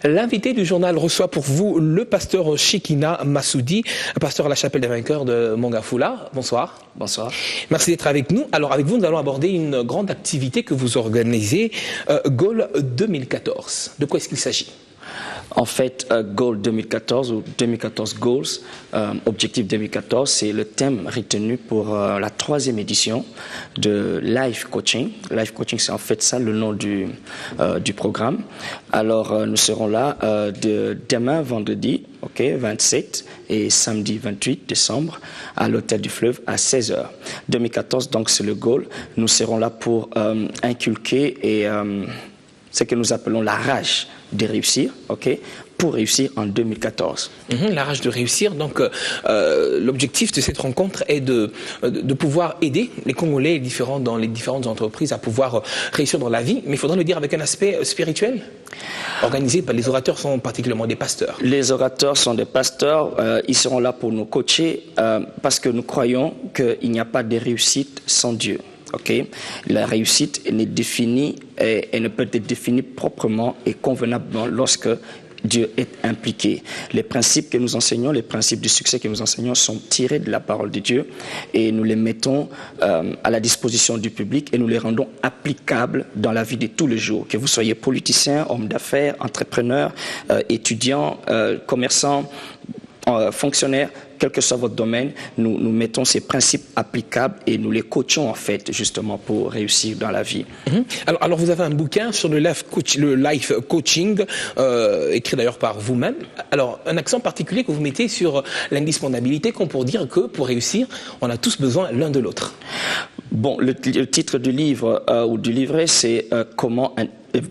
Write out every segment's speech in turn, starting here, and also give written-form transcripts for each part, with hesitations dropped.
L'invité du journal reçoit pour vous le pasteur Shekina Massoudi, pasteur à la chapelle des vainqueurs de Mongafula. Bonsoir. Bonsoir. Merci d'être avec nous. Alors avec vous, nous allons aborder une grande activité que vous organisez, Goal 2014. De quoi est-ce qu'il s'agit ? En fait, Goal 2014 ou 2014 Goals, Objectif 2014, c'est le thème retenu pour la 3e édition de Life Coaching. Life Coaching, c'est en fait ça le nom du programme. Alors, nous serons là demain, vendredi, 27 et samedi 28 décembre à l'Hôtel du Fleuve à 16h. 2014, donc c'est le Goal. Nous serons là pour inculquer et ce que nous appelons la rage de réussir, pour réussir en 2014. La rage de réussir, donc l'objectif de cette rencontre est de pouvoir aider les Congolais dans les différentes entreprises à pouvoir réussir dans la vie, mais il faudra le dire avec un aspect spirituel, organisé par les orateurs sont particulièrement des pasteurs. Les orateurs sont des pasteurs, ils seront là pour nous coacher parce que nous croyons qu'il n'y a pas de réussite sans Dieu. La réussite elle ne peut être définie proprement et convenablement lorsque Dieu est impliqué. Les principes que nous enseignons, les principes du succès que nous enseignons sont tirés de la parole de Dieu et nous les mettons à la disposition du public et nous les rendons applicables dans la vie de tous les jours. Que vous soyez politicien, homme d'affaires, entrepreneur, étudiant, commerçant, fonctionnaire, quel que soit votre domaine, nous mettons ces principes applicables et nous les coachons en fait justement pour réussir dans la vie. Alors vous avez un bouquin sur le life coaching, écrit d'ailleurs par vous-même. Alors un accent particulier que vous mettez sur l'indispensabilité pour dire que pour réussir, on a tous besoin l'un de l'autre. Bon, le titre du livre ou du livret, c'est comment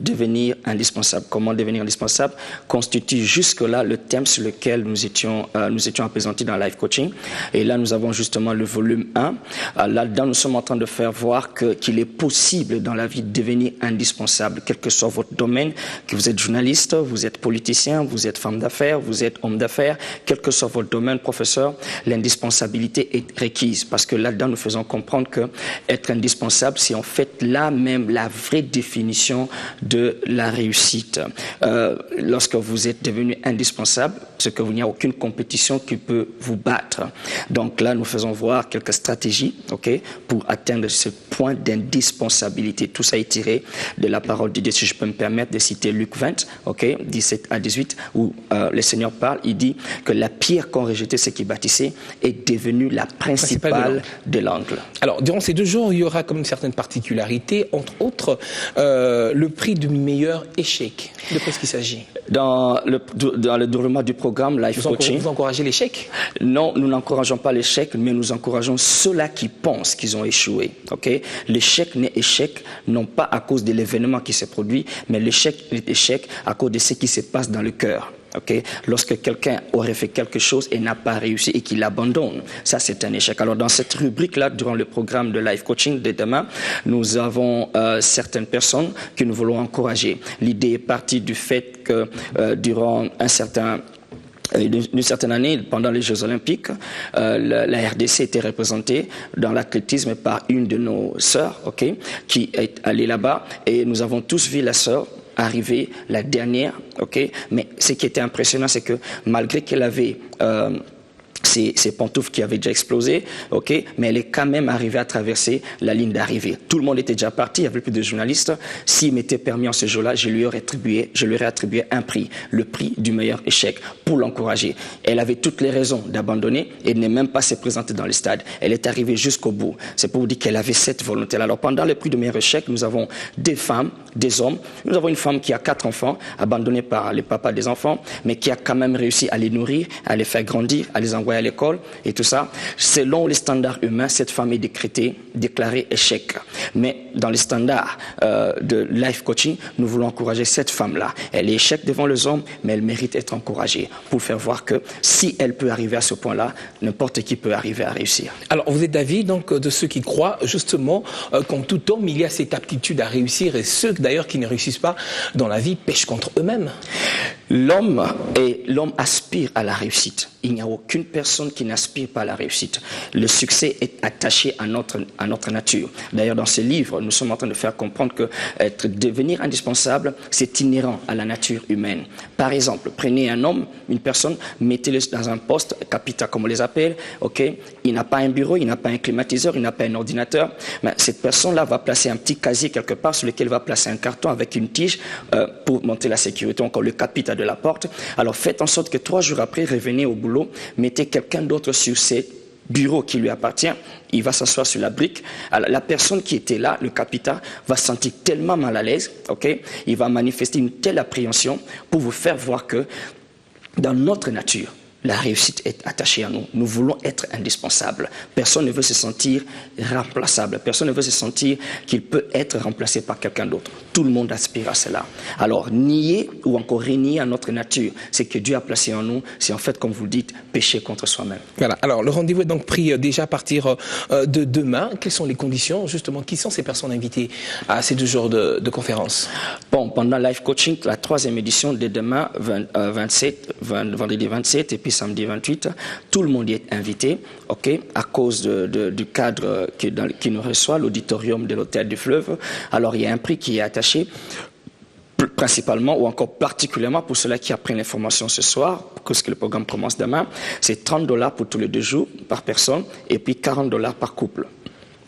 devenir indispensable. Comment devenir indispensable constitue jusque-là le thème sur lequel nous étions présentés dans Life Coaching. Et là, nous avons justement le volume 1. Là-dedans, nous sommes en train de faire voir qu'il est possible dans la vie de devenir indispensable, quel que soit votre domaine, que vous êtes journaliste, vous êtes politicien, vous êtes femme d'affaires, vous êtes homme d'affaires, quel que soit votre domaine, professeur, l'indispensabilité est requise. Parce que là-dedans, nous faisons comprendre que être indispensable, c'est en fait là même la vraie définition de la réussite. Lorsque vous êtes devenu indispensable, c'est qu'il n'y a aucune compétition qui peut vous battre. Donc là, nous faisons voir quelques stratégies pour atteindre ce point d'indispensabilité. Tout ça est tiré de la parole de Dieu. Si je peux me permettre de citer Luc 20, 17 à 18, où le Seigneur parle, il dit que la pierre qu'ont rejetée ceux qui bâtissaient est devenue la principale de l'angle. Alors, durant ces 2 jours, il y aura comme une certaine particularité, entre autres, le prix du meilleur échec. De quoi est-ce qu'il s'agit ? Dans le déroulement du programme Life Coaching. Vous encouragez l'échec ? Non, nous n'encourageons pas l'échec, mais nous encourageons ceux-là qui pensent qu'ils ont échoué. L'échec n'est échec, non pas à cause de l'événement qui s'est produit, mais l'échec est échec à cause de ce qui se passe dans le cœur. Lorsque quelqu'un aurait fait quelque chose et n'a pas réussi et qu'il abandonne, ça c'est un échec. Alors dans cette rubrique-là, durant le programme de Life Coaching de demain, nous avons certaines personnes que nous voulons encourager. L'idée est partie du fait que durant une certaine année, pendant les Jeux Olympiques, la RDC était représentée dans l'athlétisme par une de nos sœurs, qui est allée là-bas et nous avons tous vu la sœur arrivée la dernière, mais ce qui était impressionnant, c'est que malgré qu'elle avait ses pantoufles qui avaient déjà explosé, mais elle est quand même arrivée à traverser la ligne d'arrivée. Tout le monde était déjà parti, il n'y avait plus de journalistes. S'il m'était permis en ce jour-là, je lui aurais attribué un prix, le prix du meilleur échec, pour l'encourager. Elle avait toutes les raisons d'abandonner et de ne même pas se présenter dans le stade. Elle est arrivée jusqu'au bout. C'est pour vous dire qu'elle avait cette volonté-là. Alors pendant le prix du meilleur échec, nous avons des femmes, des hommes. Nous avons une femme qui a 4 enfants, abandonnée par les papas des enfants, mais qui a quand même réussi à les nourrir, à les faire grandir, à les envoyer à l'école et tout ça. Selon les standards humains, cette femme est déclarée échec. Mais dans les standards de Life Coaching, nous voulons encourager cette femme-là. Elle est échec devant les hommes, mais elle mérite d'être encouragée pour faire voir que si elle peut arriver à ce point-là, n'importe qui peut arriver à réussir. Alors, vous êtes d'avis donc de ceux qui croient justement qu'en tout homme, il y a cette aptitude à réussir et ceux d'ailleurs qui ne réussissent pas dans la vie pêchent contre eux-mêmes. L'homme aspire à la réussite. Il n'y a aucune personne qui n'aspire pas à la réussite. Le succès est attaché à notre nature. D'ailleurs, dans ce livre, nous sommes en train de faire comprendre que devenir indispensable, c'est inhérent à la nature humaine. Par exemple, prenez un homme, une personne, mettez-le dans un poste capital, comme on les appelle. Ok, il n'a pas un bureau, il n'a pas un climatiseur, il n'a pas un ordinateur. Mais cette personne-là va placer un petit casier quelque part sur lequel il va placer un carton avec une tige pour monter la sécurité, encore le capital de la porte. Alors faites en sorte que 3 jours après, revenez au boulot, mettez quelqu'un d'autre sur ces bureaux qui lui appartient, il va s'asseoir sur la brique. Alors, la personne qui était là, le capitaine, va se sentir tellement mal à l'aise, ok, il va manifester une telle appréhension pour vous faire voir que dans notre nature, la réussite est attachée à nous. Nous voulons être indispensables. Personne ne veut se sentir remplaçable. Personne ne veut se sentir qu'il peut être remplacé par quelqu'un d'autre. Tout le monde aspire à cela. Alors, nier ou encore renier à notre nature, c'est que Dieu a placé en nous, c'est en fait, comme vous le dites, pécher contre soi-même. Voilà. Alors, le rendez-vous est donc pris déjà à partir de demain. Quelles sont les conditions, justement? Qui sont ces personnes invitées à ces 2 jours de conférence? Bon, pendant Life Coaching, la 3e édition de demain, vendredi 27, et puis samedi 28, tout le monde y est invité, ok, à cause du cadre qui nous reçoit, l'auditorium de l'Hôtel du Fleuve. Alors, il y a un prix qui est attaché, principalement ou encore particulièrement pour ceux-là qui apprennent l'information ce soir, parce que le programme commence demain. C'est $30 pour tous les 2 jours par personne, et puis $40 par couple.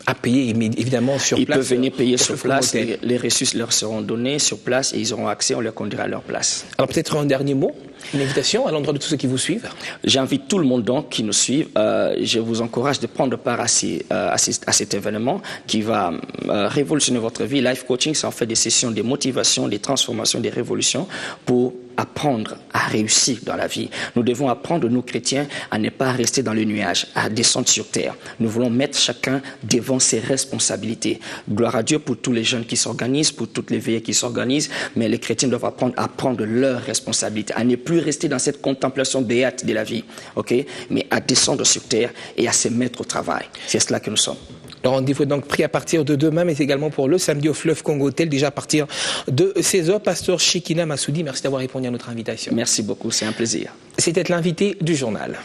À payer évidemment sur place. Ils peuvent venir payer sur place, les reçus leur seront donnés sur place et ils auront accès, on leur conduira à leur place. Alors peut-être un dernier mot, une invitation à l'endroit de tous ceux qui vous suivent. J'invite tout le monde donc qui nous suit. Je vous encourage de prendre part à cet événement qui va révolutionner votre vie. Life Coaching, c'est en fait des sessions de motivation, des transformations, des révolutions pour apprendre à réussir dans la vie. Nous devons apprendre, nous chrétiens, à ne pas rester dans le nuage, à descendre sur terre. Nous voulons mettre chacun devant ses responsabilités. Gloire à Dieu pour tous les jeunes qui s'organisent, pour toutes les veillées qui s'organisent, mais les chrétiens doivent apprendre à prendre leurs responsabilités, à ne plus rester dans cette contemplation béate de la vie, ok, mais à descendre sur terre et à se mettre au travail. C'est cela que nous sommes. Le rendez-vous est donc pris à partir de demain, mais également pour le samedi au Fleuve Congo Hotel, déjà à partir de 16h. Pasteur Chikina Massoudi, merci d'avoir répondu à notre invitation. Merci beaucoup, c'est un plaisir. C'était l'invité du journal.